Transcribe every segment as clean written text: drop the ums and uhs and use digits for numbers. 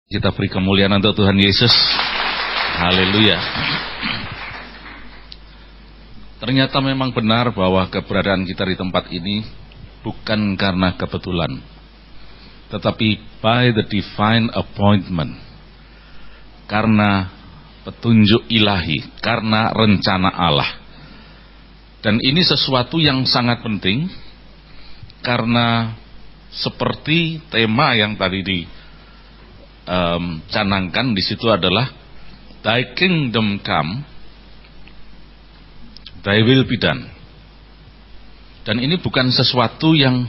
Kita beri kemuliaan untuk Tuhan Yesus. Haleluya. Ternyata memang benar bahwa keberadaan kita di tempat ini bukan karena kebetulan, tetapi by the divine appointment, karena petunjuk ilahi, karena rencana Allah. Dan ini sesuatu yang sangat penting, karena seperti tema yang tadi canangkan di situ adalah Thy kingdom come, Thy will be done. Dan ini bukan sesuatu yang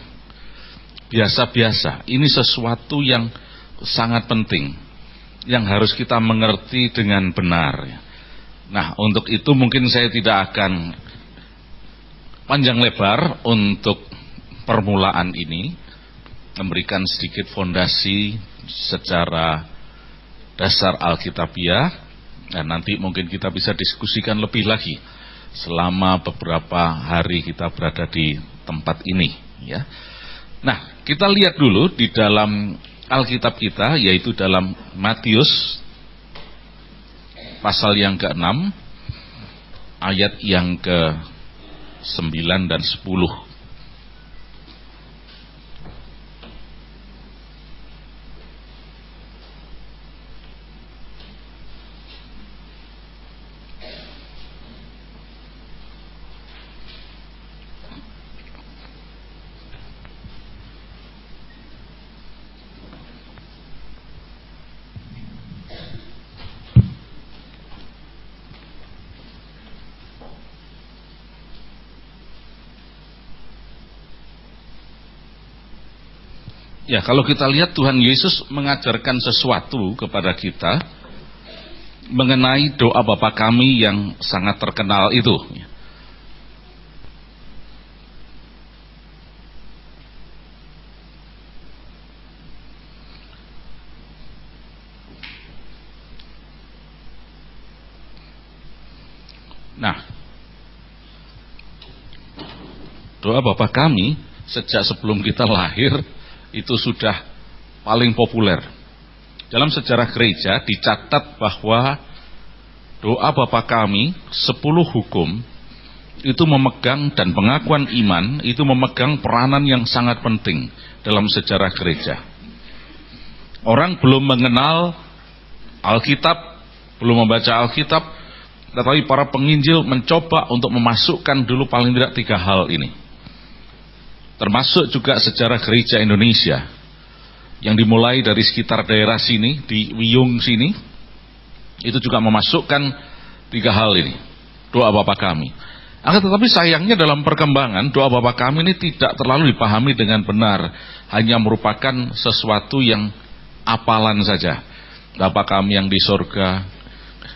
biasa-biasa. Ini sesuatu yang sangat penting, yang harus kita mengerti dengan benar. Nah, untuk itu mungkin saya tidak akan panjang lebar untuk permulaan ini, memberikan sedikit fondasi secara dasar Alkitabiah, dan nanti mungkin kita bisa diskusikan lebih lagi selama beberapa hari kita berada di tempat ini, ya. Nah, kita lihat dulu di dalam Alkitab kita, yaitu dalam Matius pasal yang ke-6 ayat yang ke-9 dan 10. Ya, kalau kita lihat Tuhan Yesus mengajarkan sesuatu kepada kita mengenai doa Bapa kami yang sangat terkenal itu. Nah, doa Bapa kami sejak sebelum kita lahir itu sudah paling populer. Dalam sejarah gereja dicatat bahwa doa Bapa kami 10 hukum itu memegang, dan pengakuan iman itu memegang peranan yang sangat penting dalam sejarah gereja. Orang belum mengenal Alkitab, belum membaca Alkitab, tetapi para penginjil mencoba untuk memasukkan dulu paling tidak 3 hal ini. Termasuk juga sejarah gereja Indonesia yang dimulai dari sekitar daerah sini, di Wiyung sini, itu juga memasukkan 3 hal ini, doa Bapa kami. Akan tetapi sayangnya dalam perkembangan doa Bapa kami ini tidak terlalu dipahami dengan benar, hanya merupakan sesuatu yang apalan saja. Bapa kami yang di sorga,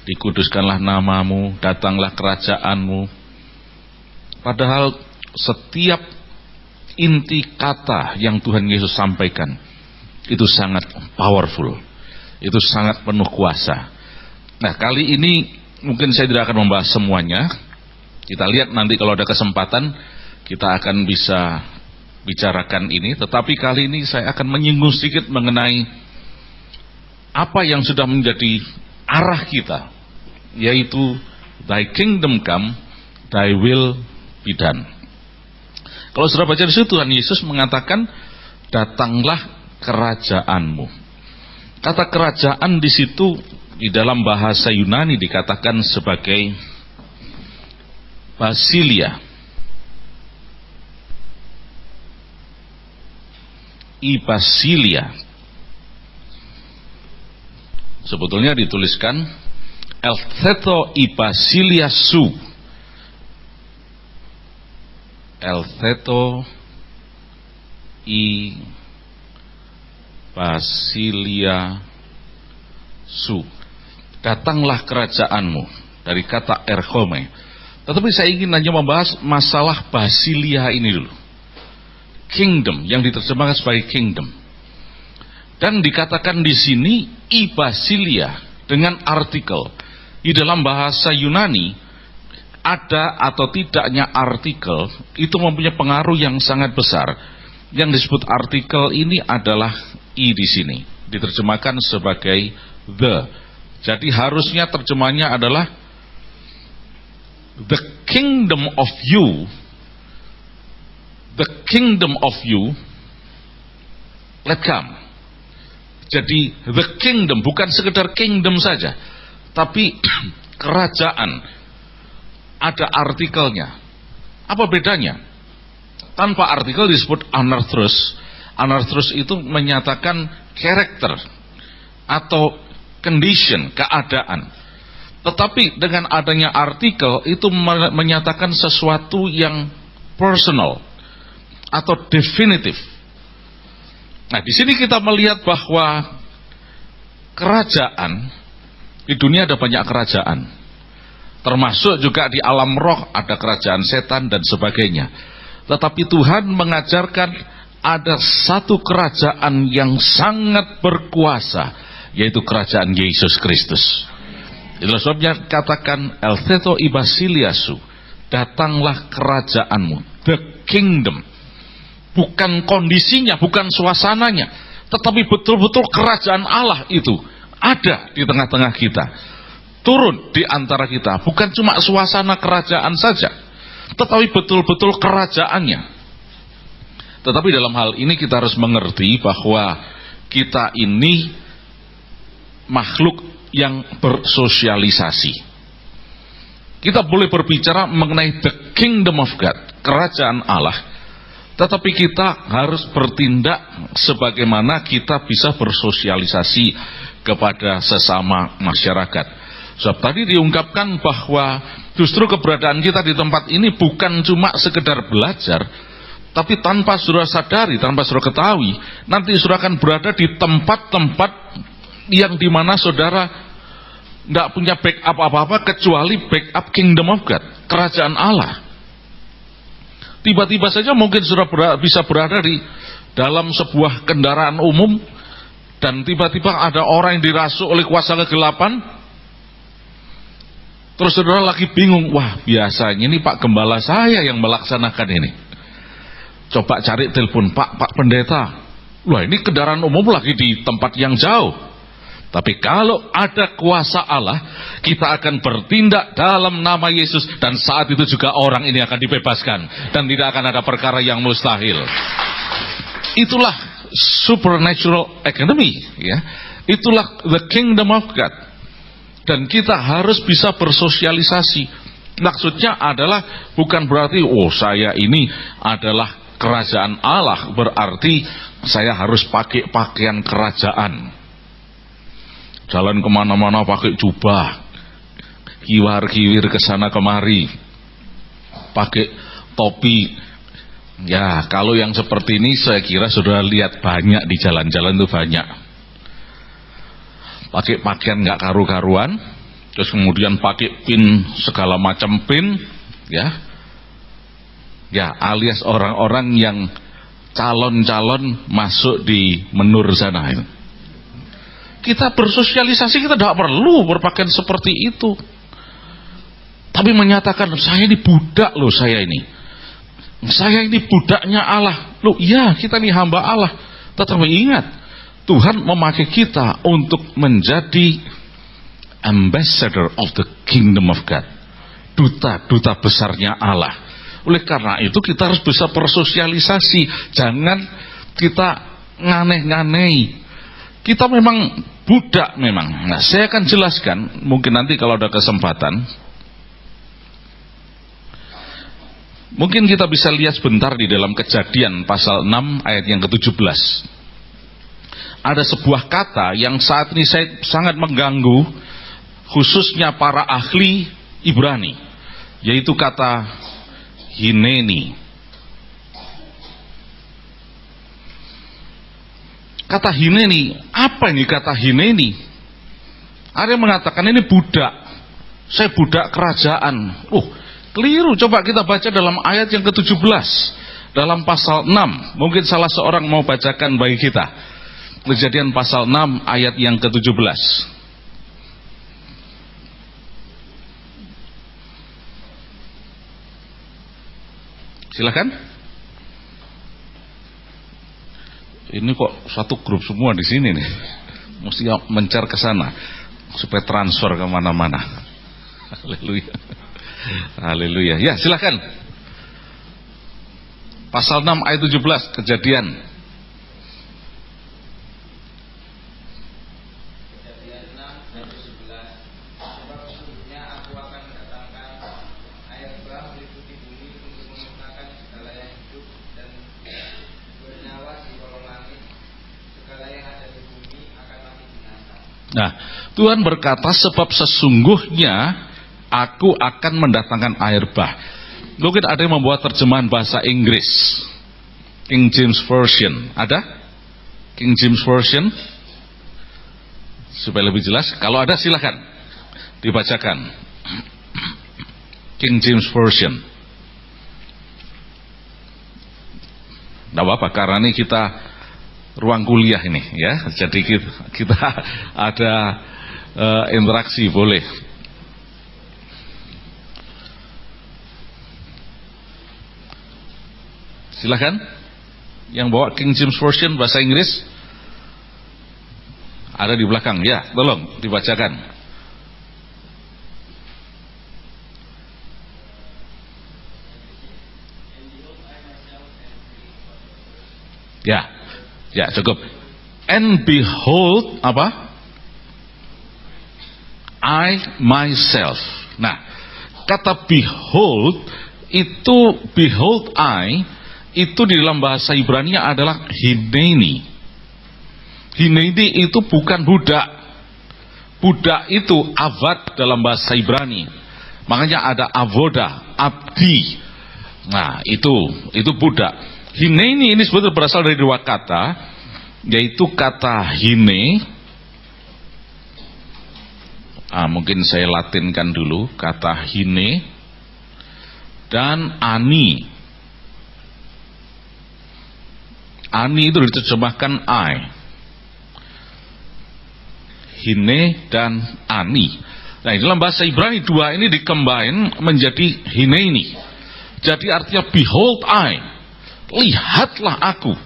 dikuduskanlah namamu, datanglah kerajaanmu. Padahal setiap inti kata yang Tuhan Yesus sampaikan itu sangat powerful, itu sangat penuh kuasa. Nah, kali ini mungkin saya tidak akan membahas semuanya. Kita lihat nanti kalau ada kesempatan kita akan bisa bicarakan ini. Tetapi kali ini saya akan menyinggung sedikit mengenai apa yang sudah menjadi arah kita, yaitu Thy kingdom come, Thy will be done. Kalau sudah baca di situ, Tuhan Yesus mengatakan, datanglah kerajaanmu. Kata kerajaan di situ di dalam bahasa Yunani dikatakan sebagai basilia. Basilia. Sebetulnya dituliskan Eltheto basilia su. Eltheto basilia su. Datanglah kerajaanmu, dari kata erchome. Tetapi saya ingin hanya membahas masalah basilia ini dulu. Kingdom, yang diterjemahkan sebagai kingdom. Dan dikatakan di sini basilia dengan artikel. Di dalam bahasa Yunani ada atau tidaknya artikel itu mempunyai pengaruh yang sangat besar. Yang disebut artikel ini adalah di sini. diterjemahkan sebagai the. Jadi harusnya terjemahnya adalah the kingdom of you. The kingdom of you let come. Jadi the kingdom bukan sekedar kingdom saja, tapi kerajaan. Ada artikelnya. Apa bedanya? Tanpa artikel disebut anarthrus. Anarthrus itu menyatakan karakter atau condition, keadaan. Tetapi dengan adanya artikel itu menyatakan sesuatu yang personal atau definitif. Nah, di sini kita melihat bahwa kerajaan di dunia ada banyak kerajaan. Termasuk juga di alam roh ada kerajaan setan dan sebagainya. Tetapi Tuhan mengajarkan ada satu kerajaan yang sangat berkuasa, yaitu kerajaan Yesus Kristus. Itulah sebabnya katakan El Theto Ibasiliasu, datanglah kerajaanmu, the kingdom. Bukan kondisinya, bukan suasananya, tetapi betul-betul kerajaan Allah itu ada di tengah-tengah kita, turun di antara kita. Bukan cuma suasana kerajaan saja, tetapi betul-betul kerajaannya. Tetapi dalam hal ini kita harus mengerti bahwa kita ini makhluk yang bersosialisasi. Kita boleh berbicara mengenai the kingdom of God, kerajaan Allah, tetapi kita harus bertindak sebagaimana kita bisa bersosialisasi kepada sesama masyarakat. Sebab tadi diungkapkan bahwa justru keberadaan kita di tempat ini bukan cuma sekedar belajar, tapi tanpa saudara sadari, tanpa saudara ketahui, nanti saudara akan berada di tempat-tempat yang dimana saudara tidak punya backup apa-apa kecuali backup kingdom of God, kerajaan Allah. Tiba-tiba saja mungkin saudara bisa berada di dalam sebuah kendaraan umum, dan tiba-tiba ada orang yang dirasuk oleh kuasa kegelapan. Terus saudara lagi bingung, wah biasanya ini Pak Gembala saya yang melaksanakan ini. Coba cari telepon, Pak Pendeta, wah ini kendaraan umum lagi di tempat yang jauh. Tapi kalau ada kuasa Allah, kita akan bertindak dalam nama Yesus, dan saat itu juga orang ini akan dibebaskan, dan tidak akan ada perkara yang mustahil. Itulah supernatural economy, ya. Itulah the kingdom of God. Dan kita harus bisa bersosialisasi. Maksudnya adalah bukan berarti, oh saya ini adalah kerajaan Allah, berarti saya harus pakai pakaian kerajaan, jalan kemana-mana pakai jubah, kiwar-kiwir kesana kemari, pakai topi. Ya, kalau yang seperti ini saya kira sudah lihat banyak di jalan-jalan itu banyak. Pakai pakaian nggak karu-karuan, terus kemudian pakai pin segala macam pin, ya. Ya, alias orang-orang yang calon-calon masuk di menur sana. Kita bersosialisasi, kita tidak perlu berpakaian seperti itu. Tapi menyatakan, saya ini budak loh, saya ini. Saya ini budaknya Allah. Loh iya, kita ini hamba Allah. Tetapi ingat, Tuhan memakai kita untuk menjadi ambassador of the kingdom of God. Duta-duta besarnya Allah. Oleh karena itu kita harus bisa bersosialisasi. Jangan kita nganeh-nganei. Kita memang budak memang. Nah, saya akan jelaskan, mungkin nanti kalau ada kesempatan. Mungkin kita bisa lihat sebentar di dalam Kejadian pasal 6 ayat yang ke-17. Ada sebuah kata yang saat ini saya sangat mengganggu, khususnya para ahli Ibrani, yaitu kata hineni. Kata hineni, apa ini kata hineni? Ada yang mengatakan ini budak, saya budak kerajaan. Keliru. Coba kita baca dalam ayat yang ke-17 dalam pasal 6. Mungkin salah seorang mau bacakan bagi kita. Kejadian pasal 6 ayat yang ke-17. Silakan. Ini kok satu grup semua di sini nih. mesti mencar ke sana supaya transfer kemana-mana. Haleluya. Haleluya. Ya, silakan. Pasal 6 ayat 17 Kejadian. Kejadian 6 ayat 17. Sebab sesungguhnya aku akan mendatangkan air bah meliputi bumi untuk memusnahkan segala yang hidup dan bernyawa di kolong langit. Segala yang ada di bumi akan mati binasa. Nah, Tuhan berkata sebab sesungguhnya aku akan mendatangkan air bah. Mungkin ada yang membuat terjemahan bahasa Inggris, King James Version. Ada? King James Version? Supaya lebih jelas. Kalau ada silakan dibacakan. King James Version. Tidak apa-apa, karena ini kita ruang kuliah ini, ya. Jadi kita ada interaksi, boleh. Silakan. Yang bawa King James Version bahasa Inggris ada di belakang, ya, tolong dibacakan. Ya, ya cukup. And behold, apa? I myself. Nah, kata behold itu, behold I itu di dalam bahasa Ibrani adalah hineni. Hineni itu bukan budak. Budak itu avad dalam bahasa Ibrani. Makanya ada avoda, abdi. Nah, itu budak. Hineni ini sebetulnya berasal dari dua kata, yaitu kata hine. Mungkin saya latinkan dulu kata hine dan ani. Ani itu diterjemahkan I. Hine dan ani. Nah, dalam bahasa Ibrani dua ini dikembangkan menjadi hineni. Jadi artinya behold I. Lihatlah aku.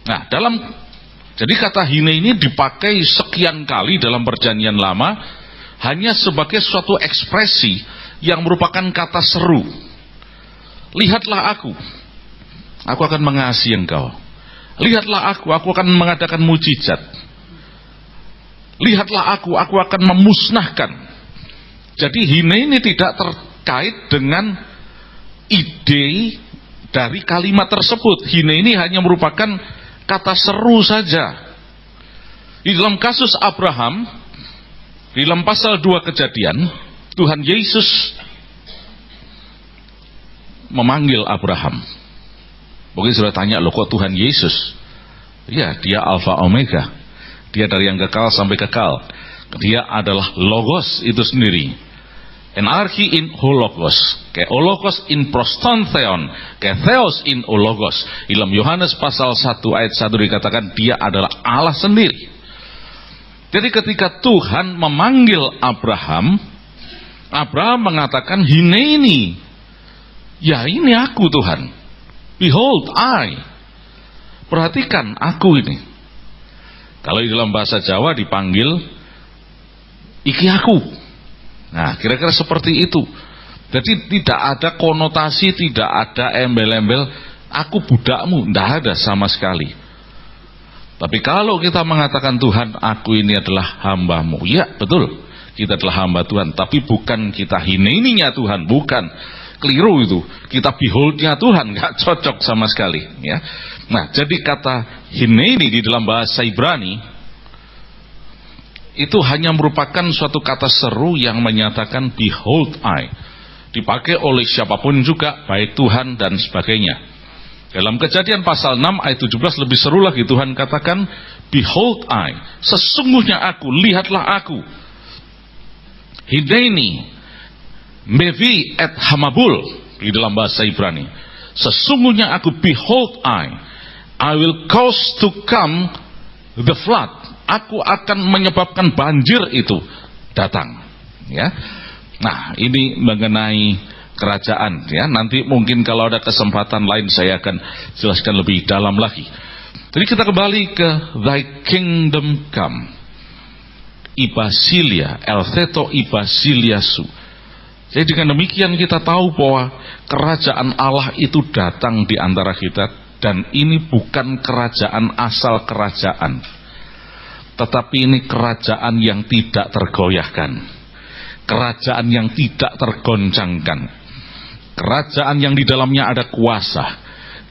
Nah, jadi kata hine ini dipakai sekian kali dalam Perjanjian Lama hanya sebagai suatu ekspresi yang merupakan kata seru. Lihatlah aku. Aku akan mengasihi engkau. Lihatlah aku akan mengadakan mujizat. Lihatlah aku akan memusnahkan. Jadi hine ini tidak terkait dengan ide dari kalimat tersebut. Hine ini hanya merupakan kata seru saja. Di dalam kasus Abraham, di dalam pasal 2 Kejadian, Tuhan Yesus memanggil Abraham. Mungkin sudah tanya, loh kok Tuhan Yesus? Ya, dia Alfa Omega. Dia dari yang kekal sampai kekal. Dia adalah Logos itu sendiri. Enarchi in hologos. Ke hologos in prostontheon. Ke theos in hologos. Dalam Yohanes pasal 1 ayat 1 dikatakan dia adalah Allah sendiri. Jadi ketika Tuhan memanggil Abraham, Abraham mengatakan, hineni. Ya, ini aku Tuhan. Behold I. Perhatikan aku ini. Kalau di dalam bahasa Jawa dipanggil iki aku. Nah, kira-kira seperti itu. Jadi tidak ada konotasi, tidak ada embel-embel aku budakmu, tidak ada sama sekali. Tapi kalau kita mengatakan Tuhan, aku ini adalah hambamu, ya betul, kita adalah hamba Tuhan. Tapi bukan kita hineninya Tuhan, bukan. Keliru itu. Kita beholdnya Tuhan, nggak cocok sama sekali. Ya. Nah, jadi kata hineni di dalam bahasa Ibrani itu hanya merupakan suatu kata seru yang menyatakan behold I. Dipakai oleh siapapun juga, baik Tuhan dan sebagainya. Dalam Kejadian pasal 6 ayat 17 lebih seru lagi, Tuhan katakan behold I. Sesungguhnya aku, lihatlah aku. Hineni Mevi et hamabul di dalam bahasa Ibrani. Sesungguhnya aku, behold I will cause to come the flood. Aku akan menyebabkan banjir itu datang. Ya. Nah, ini mengenai kerajaan. Ya, nanti mungkin kalau ada kesempatan lain saya akan jelaskan lebih dalam lagi. Jadi kita kembali ke Thy Kingdom Come. Ibasilia, Eltheto Ibasilia Su. Jadi dengan demikian kita tahu bahwa kerajaan Allah itu datang di antara kita, dan ini bukan kerajaan asal kerajaan, tetapi ini kerajaan yang tidak tergoyahkan, kerajaan yang tidak tergoncangkan, kerajaan yang di dalamnya ada kuasa,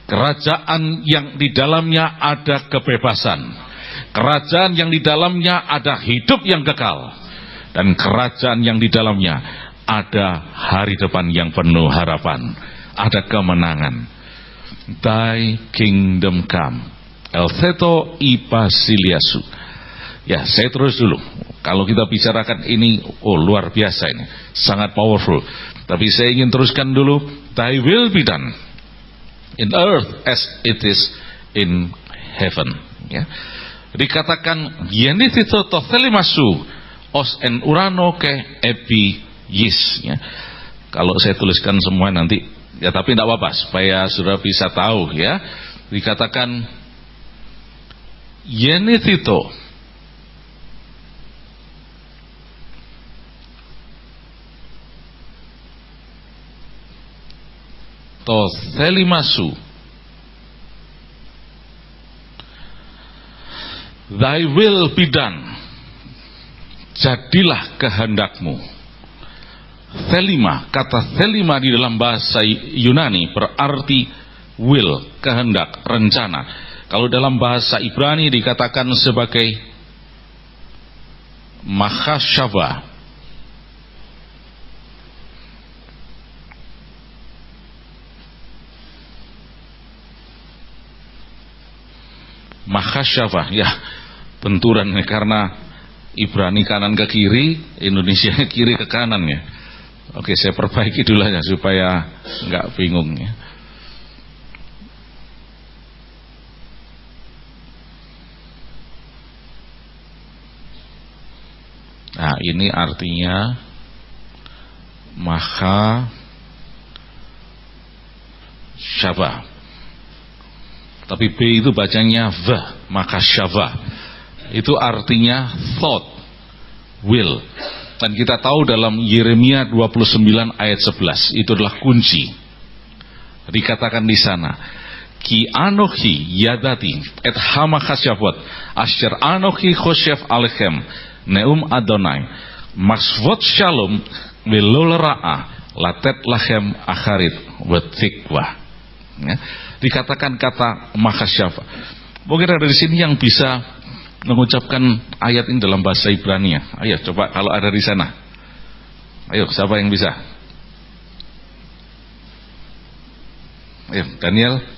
kerajaan yang di dalamnya ada kebebasan, kerajaan yang di dalamnya ada hidup yang kekal, dan kerajaan yang di dalamnya ada hari depan yang penuh harapan, ada kemenangan. Thy Kingdom Come, Eltheto Ibasilia Su. Ya, saya terus dulu. Kalau kita bicarakan ini, luar biasa ini, sangat powerful. Tapi saya ingin teruskan dulu. Thy will be done in earth as it is in heaven. Ya, dikatakan yenithito tothelimasu os en urano ke epi yis. Ya. Kalau saya tuliskan semua nanti, ya tapi tidak apa-apa supaya saudara bisa tahu. Ya, dikatakan yenithito tothelimasu, thy will be done, jadilah kehendakmu. Thelima, kata thelima di dalam bahasa Yunani berarti will, kehendak, rencana. Kalau dalam bahasa Ibrani dikatakan sebagai machashava. Machashava, ya, benturan karena Ibrani kanan ke kiri, Indonesia kiri ke kanan ya. Oke, saya perbaiki dulu aja supaya nggak bingung ya. Nah, ini artinya maha syava. Tapi B itu bacanya V, maka syava. Itu artinya thought, will. Dan kita tahu dalam Yeremia 29 ayat 11 itu adalah kunci. Dikatakan di sana, Ki anochi yadati et hama chasyavot asher anochi choshev alechem neum Adonai masvot shalom velol ra'a latet lachem acharit vetikwa. Ya, dikatakan kata machasyava. Mungkin ada di sini yang bisa mengucapkan ayat ini dalam bahasa Ibrani ya. Ayo coba kalau ada di sana. Ayo, siapa yang bisa? Ayo, Daniel.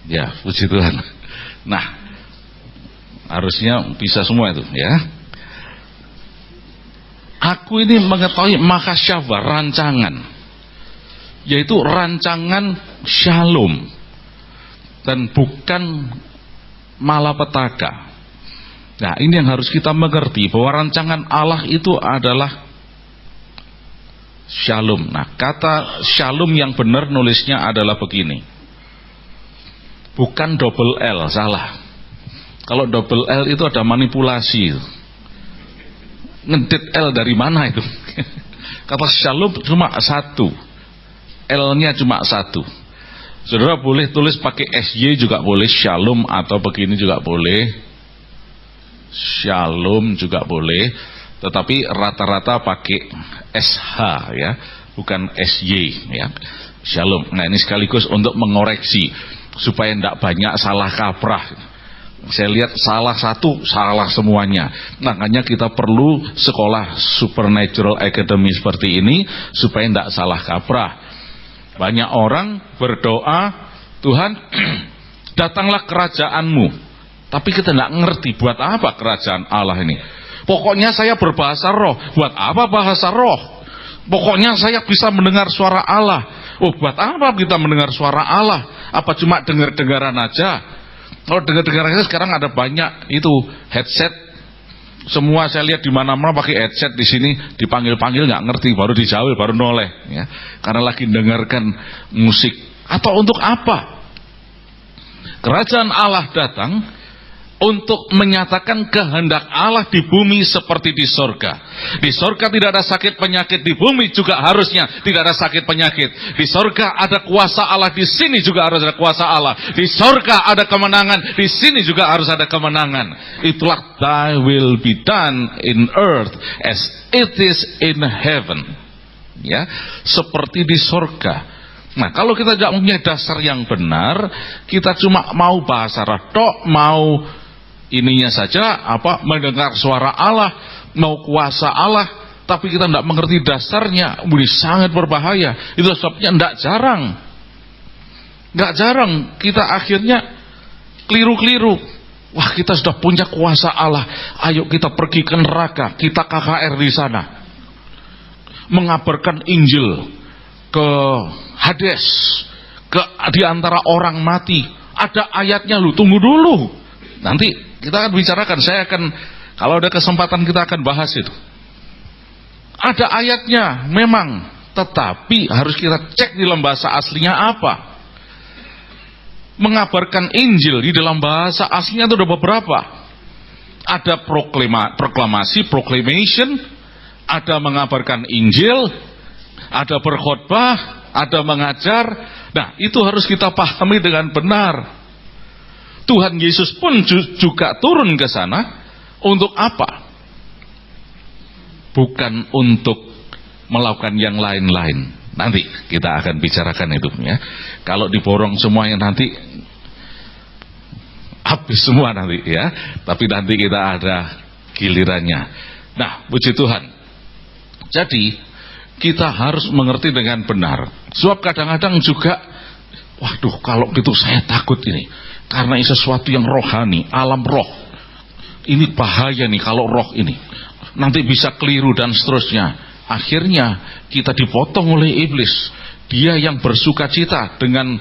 Ya, puji Tuhan. Nah, harusnya bisa semua itu ya. Aku ini mengetahui makasyava, rancangan, yaitu rancangan shalom, dan bukan malapetaka. Nah, ini yang harus kita mengerti, bahwa rancangan Allah itu adalah shalom. Nah, kata shalom yang benar nulisnya adalah begini, bukan double L, salah. Kalau double L itu ada manipulasi. Ngedit L dari mana itu? Kata shalom cuma satu, L-nya cuma satu. Saudara boleh tulis pakai SY juga boleh, shalom, atau begini juga boleh, shalom juga boleh. Tetapi rata-rata pakai SH ya, bukan SY ya, shalom. Nah, ini sekaligus untuk mengoreksi supaya tidak banyak salah kaprah. Saya lihat salah satu, salah semuanya. Makanya kita perlu sekolah Supernatural Academy seperti ini supaya tidak salah kaprah. Banyak orang berdoa, Tuhan datanglah kerajaanmu, tapi kita tidak ngerti buat apa kerajaan Allah ini. Pokoknya saya berbahasa roh. Buat apa bahasa roh? Pokoknya saya bisa mendengar suara Allah. Oh, buat apa kita mendengar suara Allah? Apa cuma dengar-dengaran aja? Kalau dengar-dengaran aja sekarang ada banyak itu headset. Semua saya lihat di mana-mana pakai headset, di sini dipanggil-panggil nggak ngerti, baru dijawab, baru noleh, ya. Karena lagi dengarkan musik. Atau untuk apa? Kerajaan Allah datang untuk menyatakan kehendak Allah di bumi seperti di sorga. Di sorga tidak ada sakit penyakit, di bumi juga harusnya tidak ada sakit penyakit. Di sorga ada kuasa Allah, di sini juga harus ada kuasa Allah. Di sorga ada kemenangan, di sini juga harus ada kemenangan. Itulah thy will be done in earth as it is in heaven. Ya, seperti di sorga. Nah, kalau kita tidak punya dasar yang benar, kita cuma mau bahasa radok, mau ininya saja, mendengar suara Allah, mau kuasa Allah, tapi kita tidak mengerti dasarnya, ini sangat berbahaya. Itu sebabnya tidak jarang kita akhirnya keliru-keliru. Wah, kita sudah punya kuasa Allah, ayo kita pergi ke neraka, kita KKR di sana, mengabarkan Injil ke Hades, di antara orang mati. Ada ayatnya, lu tunggu dulu, nanti kita akan bicarakan. Kalau ada kesempatan kita akan bahas itu. Ada ayatnya memang, tetapi harus kita cek di dalam bahasa aslinya apa. Mengabarkan Injil di dalam bahasa aslinya itu ada beberapa. Ada proklamasi, proclamation, ada mengabarkan Injil, ada berkhotbah, ada mengajar. Nah, itu harus kita pahami dengan benar. Tuhan Yesus pun juga turun ke sana untuk apa? Bukan untuk melakukan yang lain-lain. Nanti kita akan bicarakan itu, ya. Kalau diborong semuanya nanti habis semua nanti, ya. Tapi nanti kita ada gilirannya. Nah, puji Tuhan. Jadi kita harus mengerti dengan benar. Sebab kadang-kadang juga, waduh, kalau gitu saya takut ini. Karena ini sesuatu yang rohani, alam roh. Ini bahaya nih kalau roh ini. Nanti bisa keliru dan seterusnya. Akhirnya kita dipotong oleh iblis. Dia yang bersuka cita dengan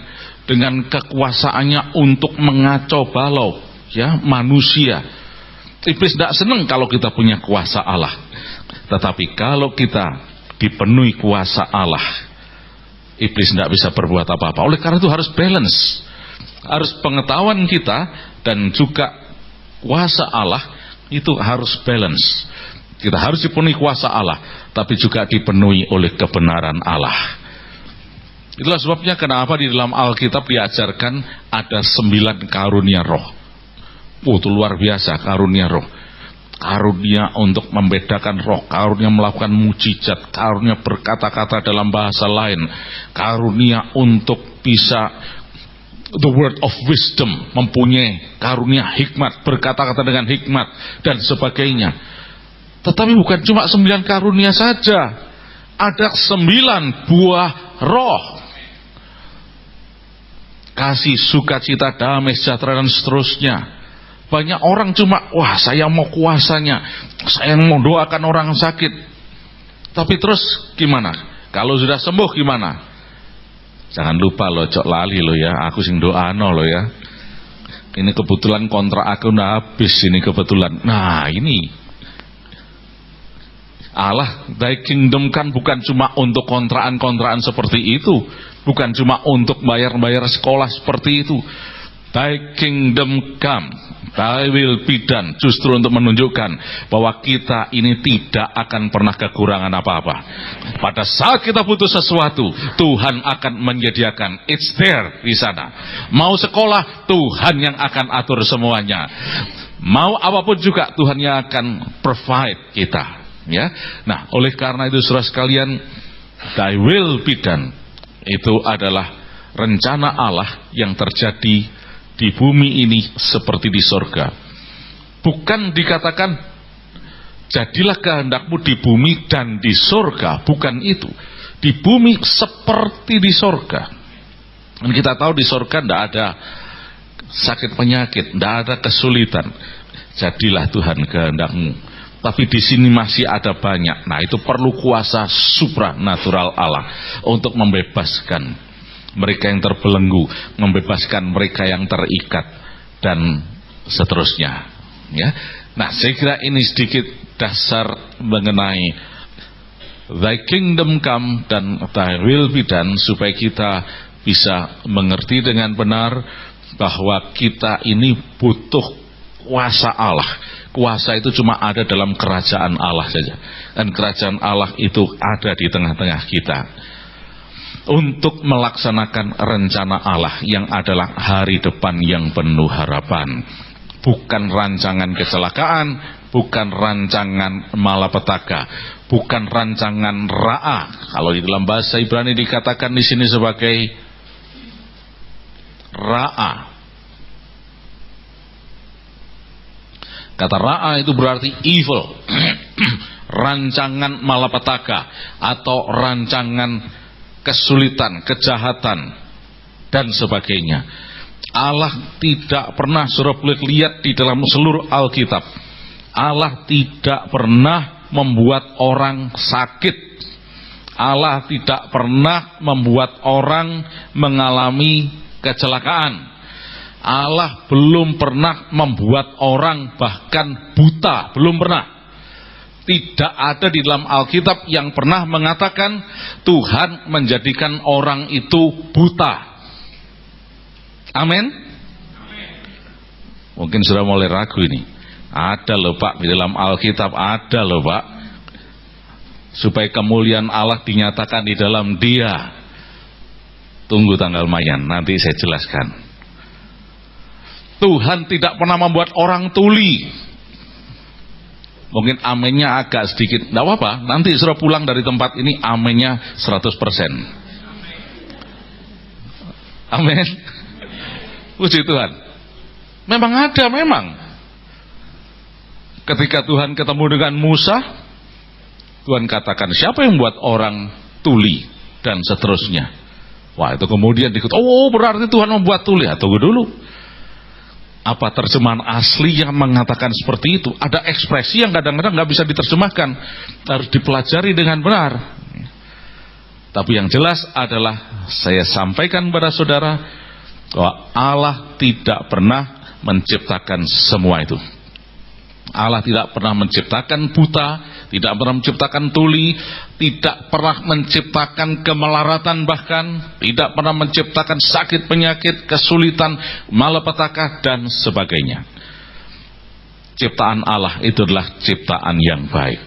kekuasaannya untuk mengacau balau, ya, manusia. Iblis tidak senang kalau kita punya kuasa Allah. Tetapi kalau kita dipenuhi kuasa Allah, iblis tidak bisa berbuat apa-apa. Oleh karena itu harus balance, harus pengetahuan kita dan juga kuasa Allah itu harus balance. Kita harus dipenuhi kuasa Allah, tapi juga dipenuhi oleh kebenaran Allah. Itulah sebabnya kenapa di dalam Alkitab diajarkan ada 9 karunia roh. Itu luar biasa, karunia roh. Karunia untuk membedakan roh, karunia melakukan mujizat, karunia berkata-kata dalam bahasa lain, karunia untuk bisa the word of wisdom, mempunyai karunia hikmat, berkata-kata dengan hikmat dan sebagainya. Tetapi bukan cuma 9 karunia saja, ada 9 buah roh. Kasih, sukacita, damai, sejahtera dan seterusnya. Banyak orang cuma, wah saya mau kuasanya, saya mau doakan orang sakit. Tapi terus gimana? Kalau sudah sembuh gimana? Jangan lupa loh, cok lali lo ya, aku sing doano lo ya. Ini kebetulan kontrak aku udah habis ini kebetulan. Nah ini Allah, thy kingdom kan bukan cuma untuk kontrakan-kontrakan seperti itu, bukan cuma untuk bayar-bayar sekolah seperti itu. Thy kingdom come, thy will be done, justru untuk menunjukkan bahwa kita ini tidak akan pernah kekurangan apa-apa. Pada saat kita butuh sesuatu, Tuhan akan menyediakan, it's there di sana. Mau sekolah, Tuhan yang akan atur semuanya. Mau apapun juga, Tuhan yang akan provide kita. Ya, nah oleh karena itu saudara sekalian, thy will be done itu adalah rencana Allah yang terjadi di bumi ini seperti di sorga. Bukan dikatakan jadilah kehendakmu di bumi dan di sorga, bukan itu. Di bumi seperti di sorga. Dan kita tahu di sorga tidak ada sakit penyakit, tidak ada kesulitan. Jadilah Tuhan kehendakmu tapi di sini masih ada banyak. Nah, itu perlu kuasa supranatural Allah untuk membebaskan mereka yang terbelenggu, membebaskan mereka yang terikat, dan seterusnya. Ya. Nah, saya kira ini sedikit dasar mengenai Thy kingdom come dan Thy will be done, supaya kita bisa mengerti dengan benar bahwa kita ini butuh kuasa Allah. Kuasa itu cuma ada dalam kerajaan Allah saja, dan kerajaan Allah itu ada di tengah-tengah kita untuk melaksanakan rencana Allah yang adalah hari depan yang penuh harapan. Bukan rancangan kecelakaan, bukan rancangan malapetaka, bukan rancangan ra'a. Kalau di dalam bahasa Ibrani dikatakan di sini sebagai ra'a. Kata ra'a itu berarti evil, rancangan malapetaka atau rancangan kesulitan, kejahatan, dan sebagainya. Allah tidak pernah, saudara boleh lihat di dalam seluruh Alkitab, Allah tidak pernah membuat orang sakit. Allah tidak pernah membuat orang mengalami kecelakaan. Allah belum pernah membuat orang bahkan buta, belum pernah. Tidak ada di dalam Alkitab yang pernah mengatakan Tuhan menjadikan orang itu buta. Amin. Mungkin sudah mulai ragu ini. Ada loh Pak, di dalam Alkitab ada loh Pak, supaya kemuliaan Allah dinyatakan di dalam Dia. Tunggu tanggal mayan, nanti saya jelaskan. Tuhan tidak pernah membuat orang tuli. Mungkin amennya agak sedikit, tidak apa-apa, nanti sudah pulang dari tempat ini amennya 100%. Amin. Puji Tuhan. Memang ada, memang. Ketika Tuhan ketemu dengan Musa, Tuhan katakan, siapa yang buat orang tuli, dan seterusnya. Wah, itu kemudian dikut, oh berarti Tuhan membuat tuli. Tunggu dulu. Apa terjemahan asli yang mengatakan seperti itu? Ada ekspresi yang kadang-kadang nggak bisa diterjemahkan, harus dipelajari dengan benar. Tapi yang jelas adalah saya sampaikan pada saudara bahwa Allah tidak pernah menciptakan semua itu. Allah tidak pernah menciptakan buta, tidak pernah menciptakan tuli, tidak pernah menciptakan kemelaratan, bahkan tidak pernah menciptakan sakit, penyakit, kesulitan, malapetaka, dan sebagainya. Ciptaan Allah itu adalah ciptaan yang baik.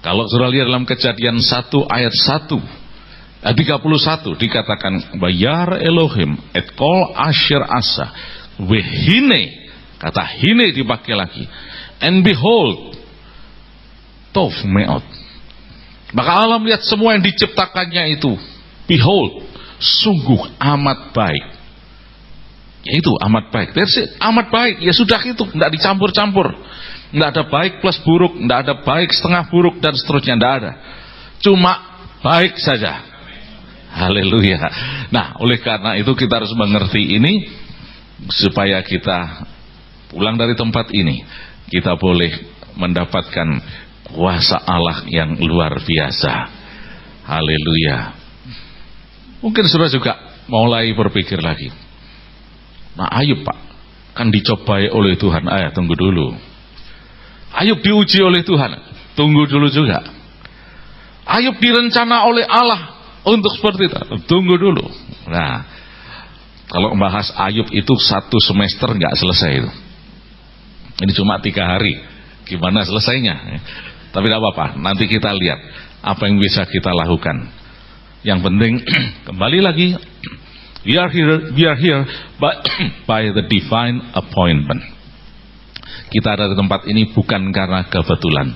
Kalau saudara lihat dalam Kejadian 1 ayat 31 dikatakan, Bayar Elohim et kol asher asa wehine, kata hine dipakai lagi, and behold tov meot. Maka Allah melihat semua yang diciptakannya itu, behold, sungguh amat baik. Yaitu amat baik. That's it, amat baik. Ya sudah itu, tidak dicampur-campur. Tidak ada baik plus buruk, tidak ada baik setengah buruk, dan seterusnya, tidak ada. Cuma baik saja. Haleluya. Nah, oleh karena itu kita harus mengerti ini, supaya kita pulang dari tempat ini, kita boleh mendapatkan kuasa Allah yang luar biasa. Haleluya. Mungkin saudara juga mulai berpikir lagi, nah Ayub Pak, kan dicobai oleh Tuhan. Tunggu dulu. Ayub diuji oleh Tuhan, tunggu dulu juga. Ayub direncana oleh Allah untuk seperti itu, tunggu dulu. Nah, kalau membahas Ayub itu 1 semester nggak selesai itu. Ini cuma 3 hari, gimana selesainya? Tapi tidak apa-apa, nanti kita lihat apa yang bisa kita lakukan. Yang penting kembali lagi, we are here by the divine appointment. Kita ada di tempat ini bukan karena kebetulan,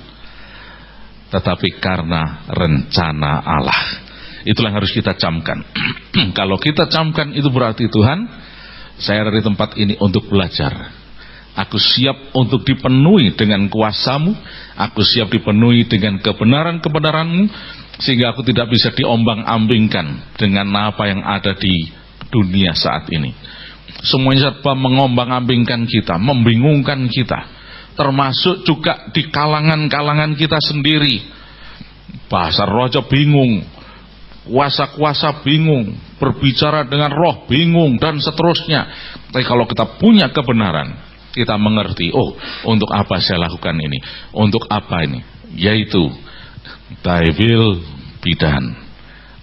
tetapi karena rencana Allah. Itulah yang harus kita camkan. Kalau kita camkan, itu berarti Tuhan, saya ada di tempat ini untuk belajar. Aku siap untuk dipenuhi dengan kuasa-Mu. Aku siap dipenuhi dengan kebenaran-kebenaran-Mu, sehingga aku tidak bisa diombang-ambingkan dengan apa yang ada di dunia saat ini. Semuanya serba mengombang-ambingkan kita, membingungkan kita. termasuk juga di kalangan-kalangan kita sendiri. Bahasa rojo bingung, kuasa-kuasa bingung, berbicara dengan roh bingung, dan seterusnya. Tapi kalau kita punya kebenaran, kita mengerti, oh, untuk apa saya lakukan ini, untuk apa ini, yaitu thy will be done,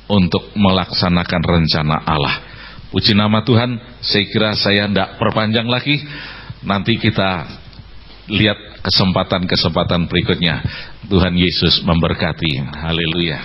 untuk melaksanakan rencana Allah. Puji nama Tuhan. Saya kira saya tidak perpanjang lagi. Nanti kita lihat kesempatan-kesempatan berikutnya. Tuhan Yesus memberkati. Haleluya.